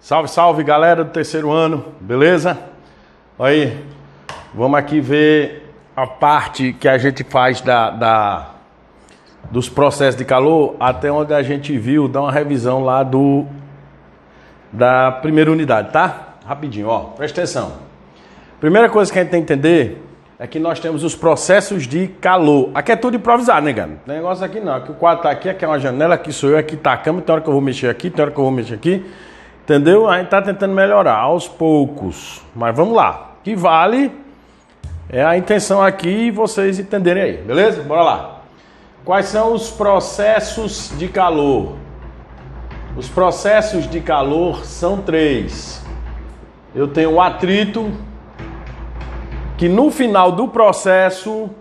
Salve, salve, galera do terceiro ano, beleza? Aí, vamos aqui ver a parte que a gente faz dos processos de calor, até onde a gente viu, dá uma revisão lá da primeira unidade, tá? Rapidinho, ó, presta atenção. Primeira coisa que a gente tem que entender é que nós temos os processos de calor. Aqui é tudo improvisado, né, cara? Não tem negócio aqui não, aqui o quadro tá aqui é uma janela, aqui sou eu, aqui tá a cama, tem hora que eu vou mexer aqui, tem hora que eu vou mexer aqui. Entendeu? A gente tá tentando melhorar aos poucos. Mas vamos lá. O que vale é a intenção aqui e vocês entenderem aí, beleza? Bora lá. Quais são os processos de calor? Os processos de calor são três. Eu tenho o atrito, que no final do processo,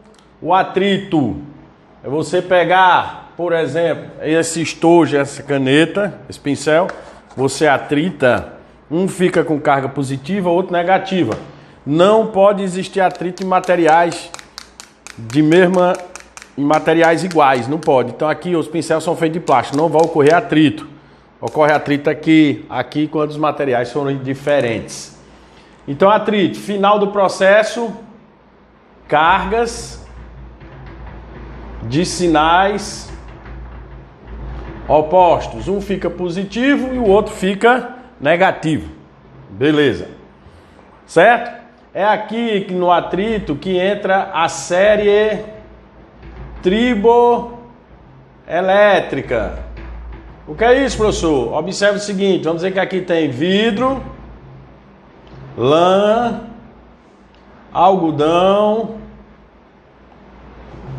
o atrito é você pegar, por exemplo, esse estojo, essa caneta, esse pincel, você atrita, um fica com carga positiva, outro negativa. Não pode existir atrito em materiais em materiais iguais, não pode. Então aqui os pincéis são feitos de plástico, não vai ocorrer atrito. Ocorre atrito aqui quando os materiais foram diferentes. Então atrito, final do processo, cargas de sinais opostos, um fica positivo e o outro fica negativo. Beleza. Certo? É aqui no atrito que entra a série triboelétrica. O que é isso, professor? Observe o seguinte, vamos dizer que aqui tem vidro, lã, algodão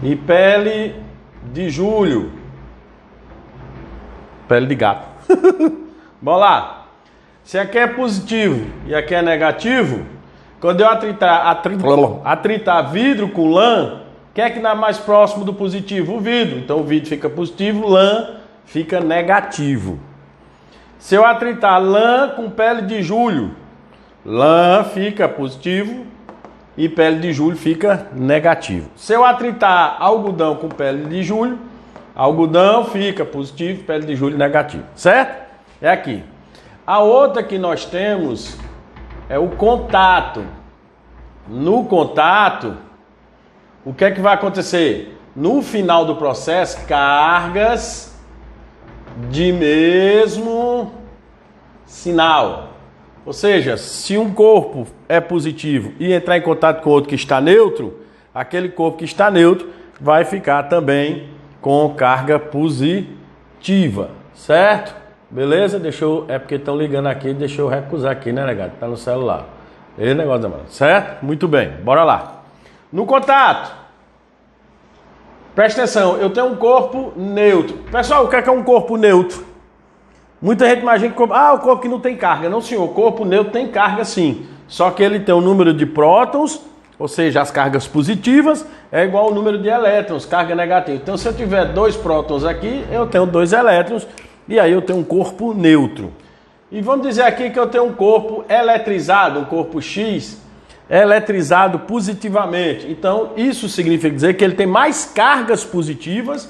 e pele de julho. Pele de gato. Vamos lá. Se aqui é positivo e aqui é negativo, quando eu atritar vidro com lã, quem é que dá mais próximo do positivo? O vidro. Então o vidro fica positivo, lã fica negativo. Se eu atritar lã com pele de julho, lã fica positivo e pele de julho fica negativo. Se eu atritar algodão com pele de julho, algodão fica positivo, pele de julho negativo, certo? É aqui. A outra que nós temos é o contato. No contato, o que é que vai acontecer? No final do processo, cargas de mesmo sinal. Ou seja, se um corpo é positivo e entrar em contato com outro que está neutro, aquele corpo que está neutro vai ficar também com carga positiva, certo? Beleza? É porque estão ligando aqui, deixa eu recusar aqui, né, negado? Tá no celular. Esse negócio da mão, certo? Muito bem, bora lá. No contato, presta atenção, eu tenho um corpo neutro. Pessoal, o que é um corpo neutro? Muita gente imagina que o corpo que não tem carga. Não, senhor, o corpo neutro tem carga sim. Só que ele tem um número de prótons, ou seja, as cargas positivas, é igual ao número de elétrons, carga negativa. Então, se eu tiver 2 prótons aqui, eu tenho 2 elétrons, e aí eu tenho um corpo neutro. E vamos dizer aqui que eu tenho um corpo eletrizado, um corpo X, eletrizado positivamente. Então, isso significa dizer que ele tem mais cargas positivas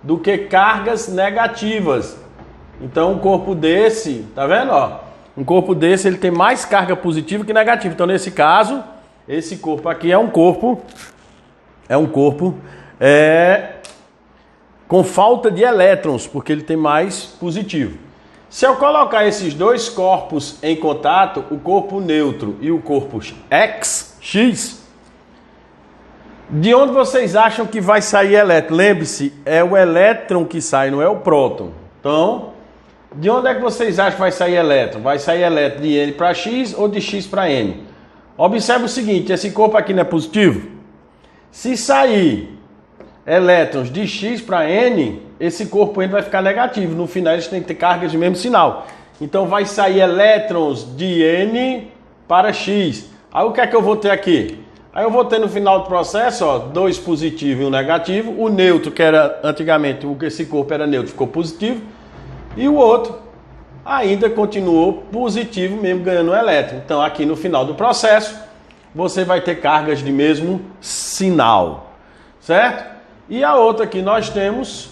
do que cargas negativas. Então, um corpo desse, tá vendo, ó? Um corpo desse, ele tem mais carga positiva que negativa. Então, nesse caso, esse corpo aqui é um corpo com falta de elétrons, porque ele tem mais positivo. Se eu colocar esses dois corpos em contato, o corpo neutro e o corpo X, de onde vocês acham que vai sair elétron? Lembre-se, é o elétron que sai, não é o próton. Então, de onde é que vocês acham que vai sair elétron? Vai sair elétron de N para X ou de X para N? Observe o seguinte, esse corpo aqui não é positivo? Se sair elétrons de X para N, esse corpo N vai ficar negativo. No final eles têm que ter cargas de mesmo sinal. Então vai sair elétrons de N para X. Aí o que é que eu vou ter aqui? Aí eu vou ter no final do processo, ó, 2 positivos e 1 negativo. O neutro, que era antigamente, esse corpo era neutro, ficou positivo. E o outro ainda continuou positivo, mesmo ganhando um elétron. Então aqui no final do processo, você vai ter cargas de mesmo sinal, certo? E a outra que nós temos,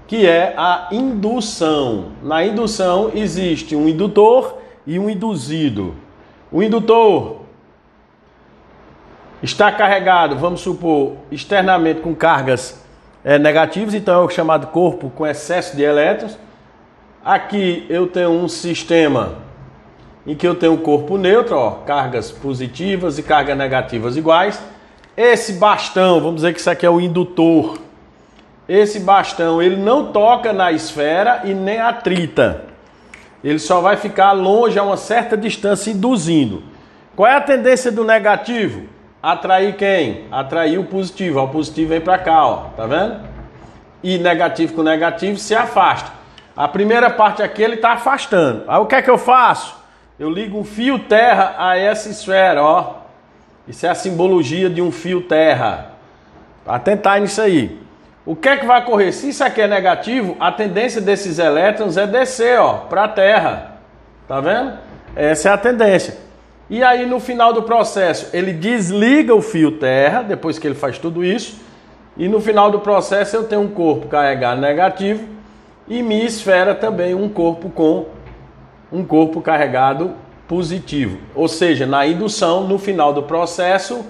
que é a indução. Na indução existe um indutor e um induzido. O indutor está carregado, vamos supor, externamente com cargas negativas, então é o chamado corpo com excesso de elétrons. Aqui eu tenho um sistema em que eu tenho um corpo neutro, ó, cargas positivas e cargas negativas iguais. Esse bastão, vamos dizer que isso aqui é o indutor. Esse bastão, ele não toca na esfera e nem atrita. Ele só vai ficar longe a uma certa distância induzindo. Qual é a tendência do negativo? Atrair quem? Atrair o positivo. O positivo vem para cá, ó, tá vendo? E negativo com negativo se afasta. A primeira parte aqui ele está afastando. Aí o que é que eu faço? Eu ligo um fio terra a essa esfera, ó. Isso é a simbologia de um fio terra. Atentar nisso aí. O que é que vai ocorrer? Se isso aqui é negativo, a tendência desses elétrons é descer, ó, para a Terra. Tá vendo? Essa é a tendência. E aí no final do processo, ele desliga o fio terra, depois que ele faz tudo isso. E no final do processo eu tenho um corpo carregado negativo e minha esfera também um corpo com um corpo carregado positivo. Ou seja, na indução, no final do processo,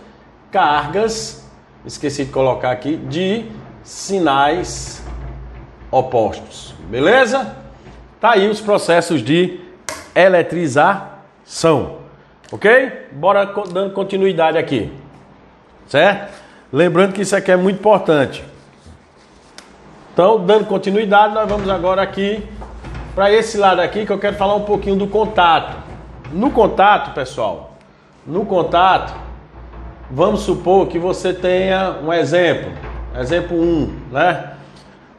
cargas, esqueci de colocar aqui, de sinais opostos. Beleza? Tá aí os processos de eletrização. Ok? Bora dando continuidade aqui. Certo? Lembrando que isso aqui é muito importante. Então, dando continuidade, nós vamos agora aqui para esse lado aqui que eu quero falar um pouquinho do contato. No contato, pessoal, no contato, vamos supor que você tenha um exemplo. Exemplo 1, né?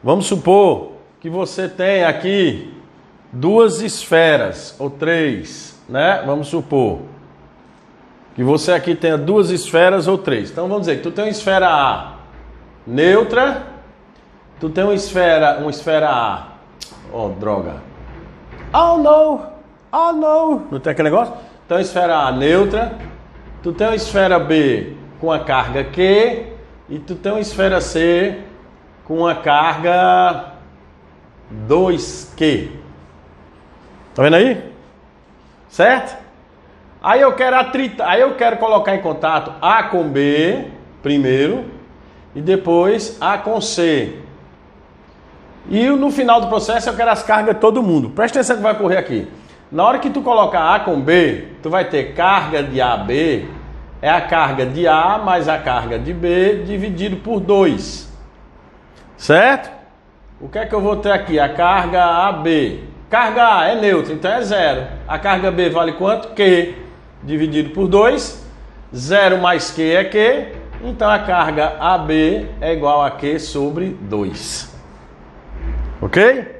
Vamos supor que você tenha aqui 2 esferas, ou 3, né? Vamos supor que você aqui tenha 2 esferas ou 3. Então vamos dizer que tu tem uma esfera A neutra, tu tem uma esfera A. Oh, droga. Oh, no. Não tem aquele negócio? Então esfera A neutra, tu tem uma esfera B com a carga Q, e tu tem uma esfera C com uma carga 2Q. Tá vendo aí? Certo? Aí eu quero colocar em contato A com B primeiro e depois A com C. E no final do processo eu quero as cargas de todo mundo. Presta atenção que vai ocorrer aqui. Na hora que tu colocar A com B, tu vai ter carga de AB, é a carga de A mais a carga de B dividido por 2. Certo? O que é que eu vou ter aqui? A carga AB. Carga A é neutra, então é 0. A carga B vale quanto? Q dividido por 2. 0 mais Q é Q. Então a carga AB é igual a Q sobre 2. Ok?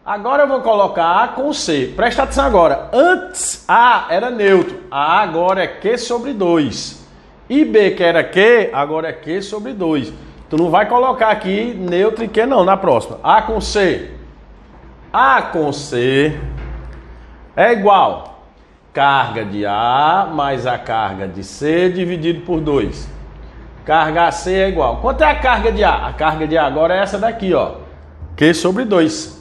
Agora eu vou colocar A com C. Presta atenção agora. Antes A era neutro. A agora é Q sobre 2. E B que era Q, agora é Q sobre 2. Tu não vai colocar aqui neutro e Q não na próxima. A com C. A com C é igual carga de A mais a carga de C dividido por 2. Carga AC é igual. Quanto é a carga de A? A carga de A agora é essa daqui, ó. Q sobre 2.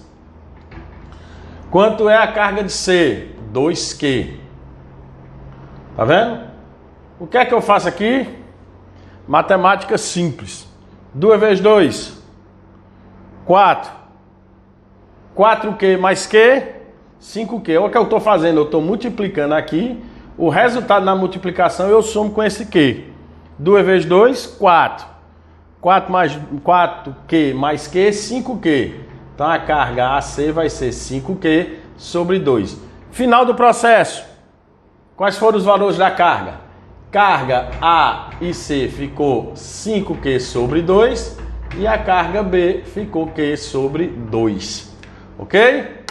Quanto é a carga de C? 2Q. Tá vendo? O que é que eu faço aqui? Matemática simples. 2 vezes 2, 4. 4Q mais Q, 5Q. Olha o que eu estou fazendo. Eu estou multiplicando aqui. O resultado na multiplicação eu somo com esse Q. 2 vezes 2, 4. 4Q mais Q, 5Q. Então a carga AC vai ser 5Q sobre 2. Final do processo. Quais foram os valores da carga? Carga A e C ficou 5Q sobre 2 e a carga B ficou Q sobre 2. Ok?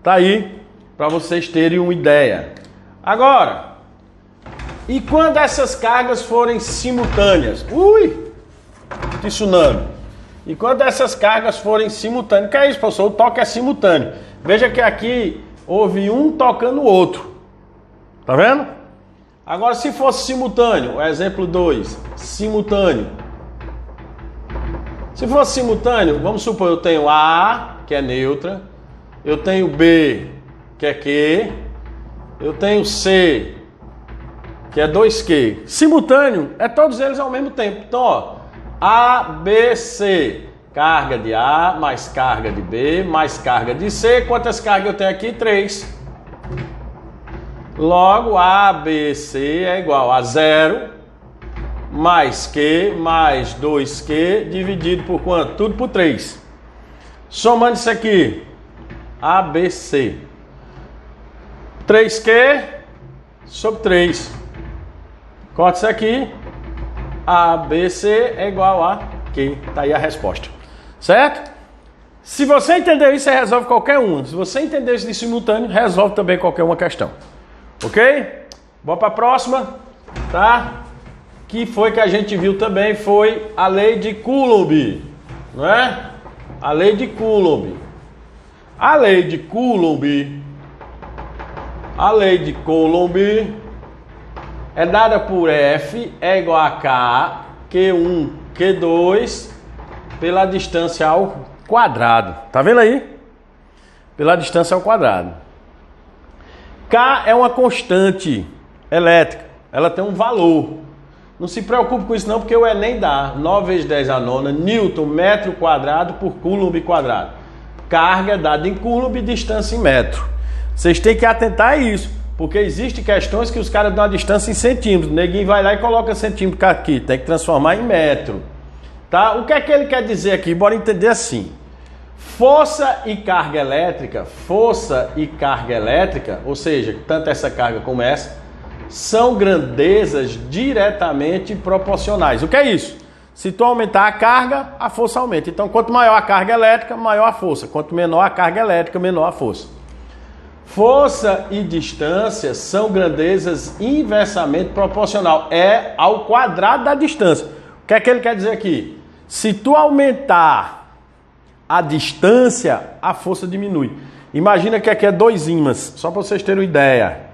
Tá aí para vocês terem uma ideia. Agora, e quando essas cargas forem simultâneas? Tsunami. E quando essas cargas forem simultâneas? O que é isso, professor? O toque é simultâneo. Veja que aqui houve um tocando o outro. Tá vendo? Agora, se fosse simultâneo, exemplo 2, simultâneo. Se fosse simultâneo, vamos supor, eu tenho A, que é neutra, eu tenho B, que é Q, eu tenho C, que é 2Q. Simultâneo é todos eles ao mesmo tempo. Então, ó, A, B, C. Carga de A, mais carga de B, mais carga de C. Quantas cargas eu tenho aqui? 3. Logo, A, B, C é igual a 0, mais Q, mais 2Q, dividido por quanto? Tudo por 3. Somando isso aqui, A, B, C. 3Q sobre 3. Corta isso aqui. A, B, C é igual a Q. Tá aí a resposta. Certo? Se você entender isso, você resolve qualquer um. Se você entender isso de simultâneo, resolve também qualquer uma questão. Ok? Bora para a próxima. Tá? Que foi que a gente viu também, foi a lei de Coulomb. Não é? A lei de Coulomb. A lei de Coulomb. A lei de Coulomb é dada por F é igual a K, Q1, Q2, pela distância ao quadrado. Tá vendo aí? Pela distância ao quadrado. K é uma constante elétrica. Ela tem um valor. Não se preocupe com isso não, porque o Enem dá 9 vezes 10 a nona, Newton, metro quadrado por Coulomb quadrado. Carga dada em Coulomb, distância em metro. Vocês têm que atentar a isso, porque existem questões que os caras dão a distância em centímetros. O neguinho vai lá e coloca centímetro aqui, tem que transformar em metro. Tá? O que é que ele quer dizer aqui? Bora entender assim. Força e carga elétrica, ou seja, tanto essa carga como essa, são grandezas diretamente proporcionais. O que é isso? Se tu aumentar a carga, a força aumenta. Então, quanto maior a carga elétrica, maior a força. Quanto menor a carga elétrica, menor a força. Força e distância são grandezas inversamente proporcional. É ao quadrado da distância. O que é que ele quer dizer aqui? Se tu aumentar a distância, a força diminui. Imagina que aqui é 2 ímãs, só para vocês terem uma ideia.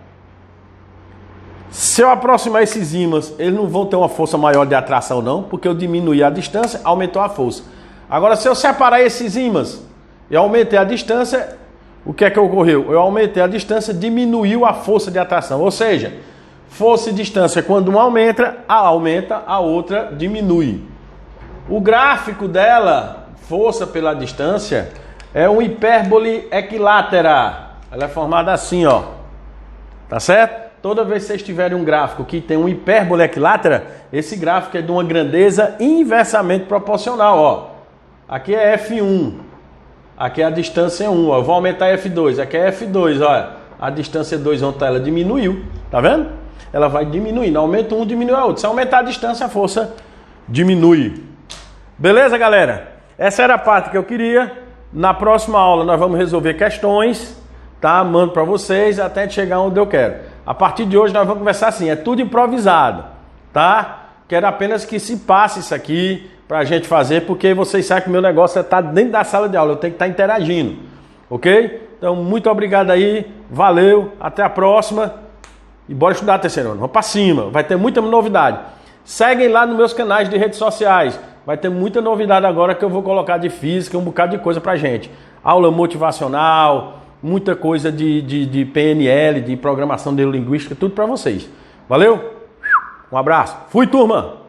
Se eu aproximar esses ímãs, eles não vão ter uma força maior de atração não, porque eu diminuí a distância, aumentou a força. Agora, se eu separar esses ímãs e aumentei a distância, o que é que ocorreu? Eu aumentei a distância, diminuiu a força de atração. Ou seja, força e distância, quando uma aumenta, a outra diminui. O gráfico dela, força pela distância, é um hipérbole equilátera. Ela é formada assim, ó. Tá certo? Toda vez que vocês tiverem um gráfico que tem um hipérbole equilátera, esse gráfico é de uma grandeza inversamente proporcional, ó. Aqui é F1, aqui a distância é 1, ó. Eu vou aumentar F2, aqui é F2, olha. A distância 2, onde ela diminuiu, tá vendo? Ela vai diminuindo, aumenta um, diminui a outra. Se aumentar a distância, a força diminui. Beleza, galera? Essa era a parte que eu queria. Na próxima aula nós vamos resolver questões, tá? Mando para vocês até chegar onde eu quero. A partir de hoje nós vamos conversar assim, é tudo improvisado, tá? Quero apenas que se passe isso aqui pra gente fazer, porque vocês sabem que o meu negócio é estar dentro da sala de aula, eu tenho que estar interagindo, ok? Então, muito obrigado aí, valeu, até a próxima e bora estudar terceiro ano, vamos pra cima, vai ter muita novidade. Seguem lá nos meus canais de redes sociais, vai ter muita novidade agora que eu vou colocar de física, um bocado de coisa pra gente. Aula motivacional, muita coisa de PNL, de programação neurolinguística, tudo para vocês. Valeu? Um abraço. Fui, turma!